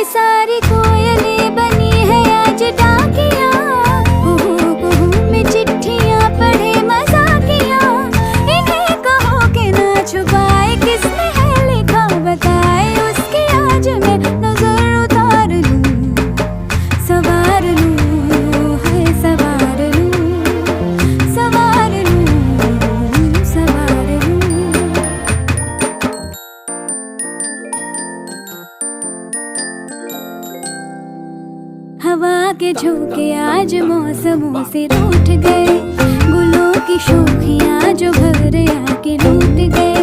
ये सारी कोयलें बनी है आज डाकिया, कुहू में चिट्ठियां पढ़े मजाकिया। इन्हें कहो कि ना छुपाए किसने है लिखा बताए, उसकी आज मैं नजर उतार लूं, सवार लूं, है सवार लूं, सवार लूं, सवार लूं। हवा के झोंके आज मौसमों से रूठ गए, गुलों की शोखियां जो घर आके लूट गए।